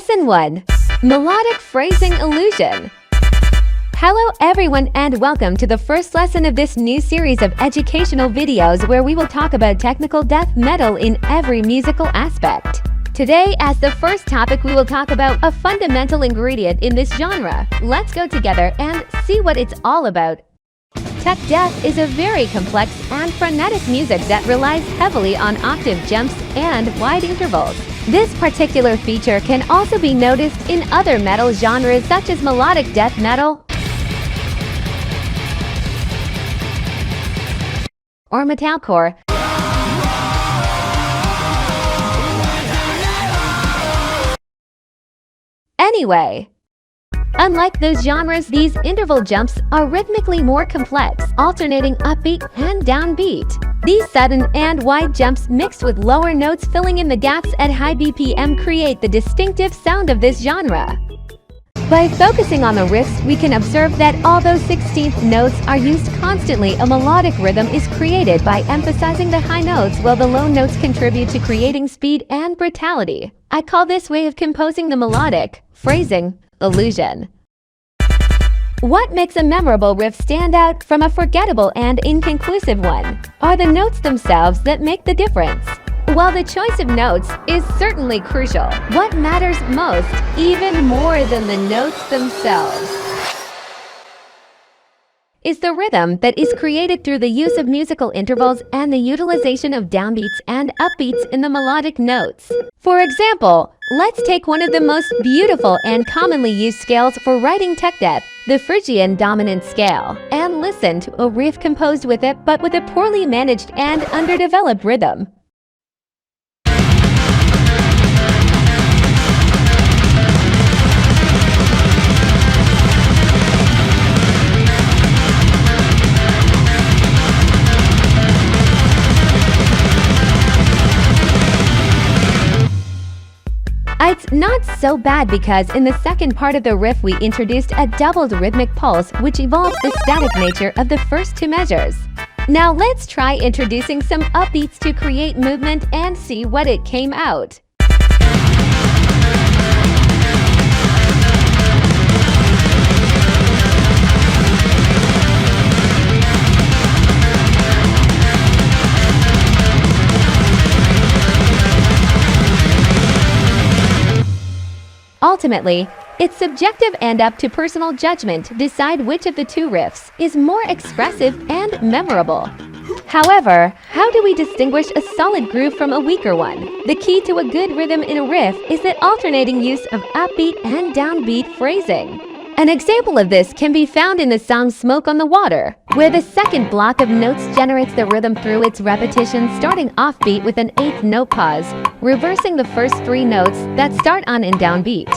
Lesson 1. Melodic Phrasing Illusion. Hello everyone and welcome to the first lesson of this new series of educational videos where we will talk about technical death metal in every musical aspect. Today, as the first topic, we will talk about a fundamental ingredient in this genre. Let's go together and see what it's all about. Tech death is a very complex and frenetic music that relies heavily on octave jumps and wide intervals. This particular feature can also be noticed in other metal genres such as melodic death metal or metalcore. Anyway, unlike those genres, these interval jumps are rhythmically more complex, alternating upbeat and downbeat. These sudden and wide jumps mixed with lower notes filling in the gaps at high BPM create the distinctive sound of this genre. By focusing on the riffs, we can observe that although 16th notes are used constantly, a melodic rhythm is created by emphasizing the high notes while the low notes contribute to creating speed and brutality. I call this way of composing the melodic phrasing illusion. What makes a memorable riff stand out from a forgettable and inconclusive one are the notes themselves that make the difference. While the choice of notes is certainly crucial, what matters most, even more than the notes themselves, is the rhythm that is created through the use of musical intervals and the utilization of downbeats and upbeats in the melodic notes. For example, let's take one of the most beautiful and commonly used scales for writing tech death, the Phrygian dominant scale, and listen to a riff composed with it but with a poorly managed and underdeveloped rhythm. It's not so bad because in the second part of the riff we introduced a doubled rhythmic pulse which evolves the static nature of the first two measures. Now let's try introducing some upbeats to create movement and see what it came out. Ultimately, it's subjective and up to personal judgment to decide which of the two riffs is more expressive and memorable. However, how do we distinguish a solid groove from a weaker one? The key to a good rhythm in a riff is the alternating use of upbeat and downbeat phrasing. An example of this can be found in the song Smoke on the Water, where the second block of notes generates the rhythm through its repetition, starting offbeat with an 8th note pause, reversing the first 3 notes that start on in downbeat.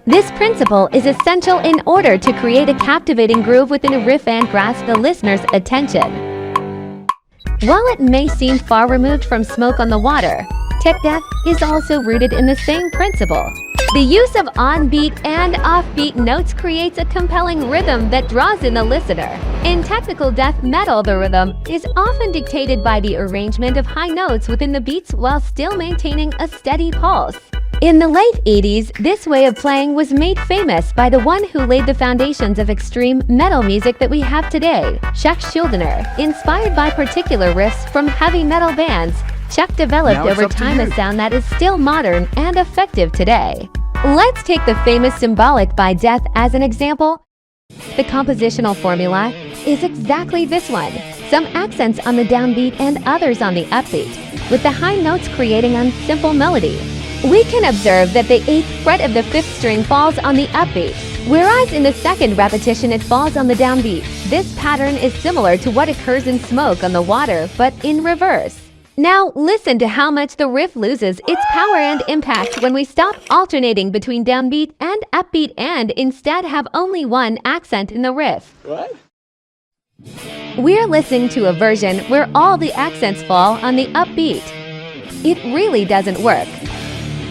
This principle is essential in order to create a captivating groove within a riff and grasp the listener's attention. While it may seem far removed from Smoke on the Water, Tech Death is also rooted in the same principle. The use of on-beat and off-beat notes creates a compelling rhythm that draws in the listener. In technical death metal, the rhythm is often dictated by the arrangement of high notes within the beats while still maintaining a steady pulse. In the late 80s, this way of playing was made famous by the one who laid the foundations of extreme metal music that we have today, Chuck Schuldiner. Inspired by particular riffs from heavy metal bands, Chuck developed over time a sound that is still modern and effective today. Let's take the famous Symbolic by Death as an example. The compositional formula is exactly this one. Some accents on the downbeat and others on the upbeat, with the high notes creating a simple melody. We can observe that the 8th fret of the 5th string falls on the upbeat, whereas in the second repetition it falls on the downbeat. This pattern is similar to what occurs in Smoke on the Water, but in reverse. Now listen to how much the riff loses its power and impact when we stop alternating between downbeat and upbeat and instead have only one accent in the riff. What? We're listening to a version where all the accents fall on the upbeat. It really doesn't work.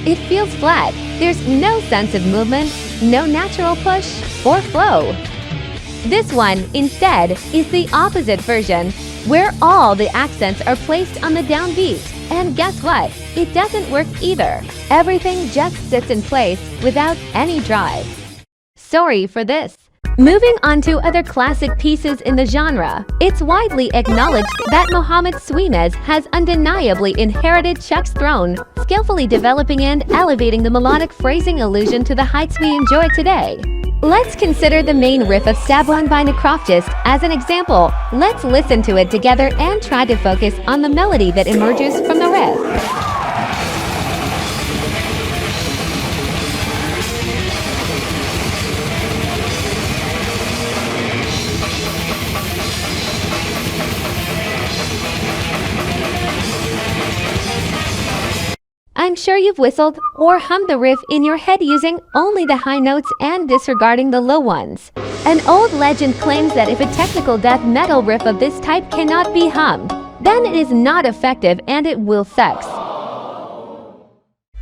It feels flat. There's no sense of movement, no natural push or flow. This one, instead, is the opposite version, where all the accents are placed on the downbeat. And guess what? It doesn't work either. Everything just sits in place without any drive. Sorry for this. Moving on to other classic pieces in the genre, it's widely acknowledged that Mohammed Sweemez has undeniably inherited Chuck's throne, skillfully developing and elevating the melodic phrasing illusion to the heights we enjoy today. Let's consider the main riff of Stab One by Necrophagist as an example. Let's listen to it together and try to focus on the melody that emerges from the riff. I'm sure you've whistled or hummed the riff in your head using only the high notes and disregarding the low ones. An old legend claims that if a technical death metal riff of this type cannot be hummed, then it is not effective and it will suck.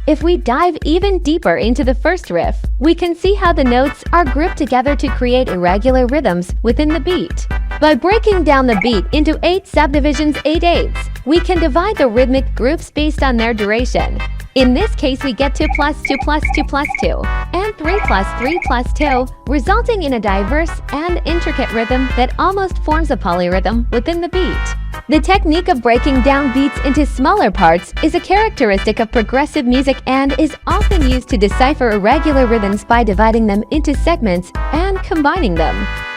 If we dive even deeper into the first riff, we can see how the notes are grouped together to create irregular rhythms within the beat. By breaking down the beat into 8 subdivisions, 8/8s, we can divide the rhythmic groups based on their duration. In this case, we get 2 plus 2 plus 2 plus 2 and 3 plus 3 plus 2, resulting in a diverse and intricate rhythm that almost forms a polyrhythm within the beat. The technique of breaking down beats into smaller parts is a characteristic of progressive music and is often used to decipher irregular rhythms by dividing them into segments and combining them.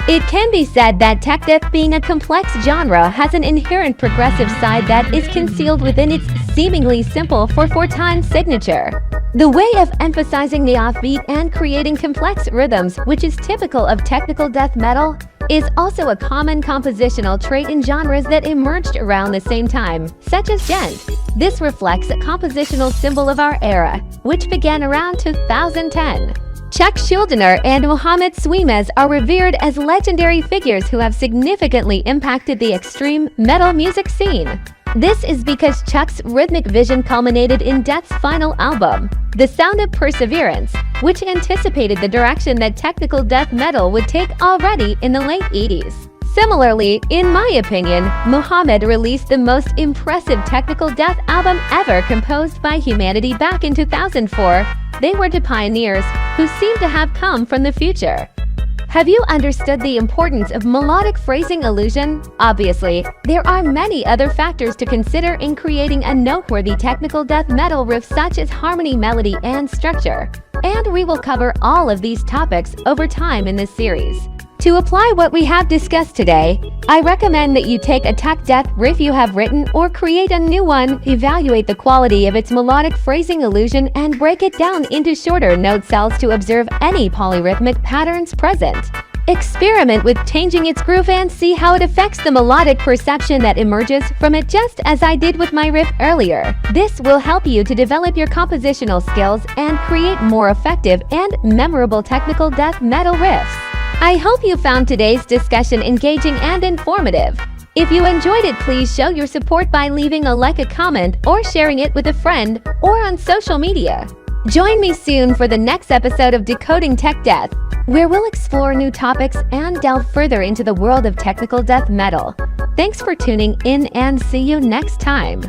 It can be said that tech death, being a complex genre, has an inherent progressive side that is concealed within its seemingly simple 4/4 signature. The way of emphasizing the offbeat and creating complex rhythms, which is typical of technical death metal, is also a common compositional trait in genres that emerged around the same time, such as gent. This reflects a compositional symbol of our era, which began around 2010. Chuck Schuldiner and Mohammed Sweemez are revered as legendary figures who have significantly impacted the extreme metal music scene. This is because Chuck's rhythmic vision culminated in Death's final album, The Sound of Perseverance, which anticipated the direction that technical death metal would take already in the late 80s. Similarly, in my opinion, Mohammed released the most impressive technical death album ever composed by humanity back in 2004. They were the pioneers who seem to have come from the future. Have you understood the importance of melodic phrasing illusion? Obviously, there are many other factors to consider in creating a noteworthy technical death metal riff, such as harmony, melody, and structure. And we will cover all of these topics over time in this series. To apply what we have discussed today, I recommend that you take a tech death riff you have written or create a new one, evaluate the quality of its melodic phrasing illusion, and break it down into shorter note cells to observe any polyrhythmic patterns present. Experiment with changing its groove and see how it affects the melodic perception that emerges from it, just as I did with my riff earlier. This will help you to develop your compositional skills and create more effective and memorable technical death metal riffs. I hope you found today's discussion engaging and informative. If you enjoyed it, please show your support by leaving a like, a comment, or sharing it with a friend or on social media. Join me soon for the next episode of Decoding Tech Death, where we'll explore new topics and delve further into the world of technical death metal. Thanks for tuning in and see you next time.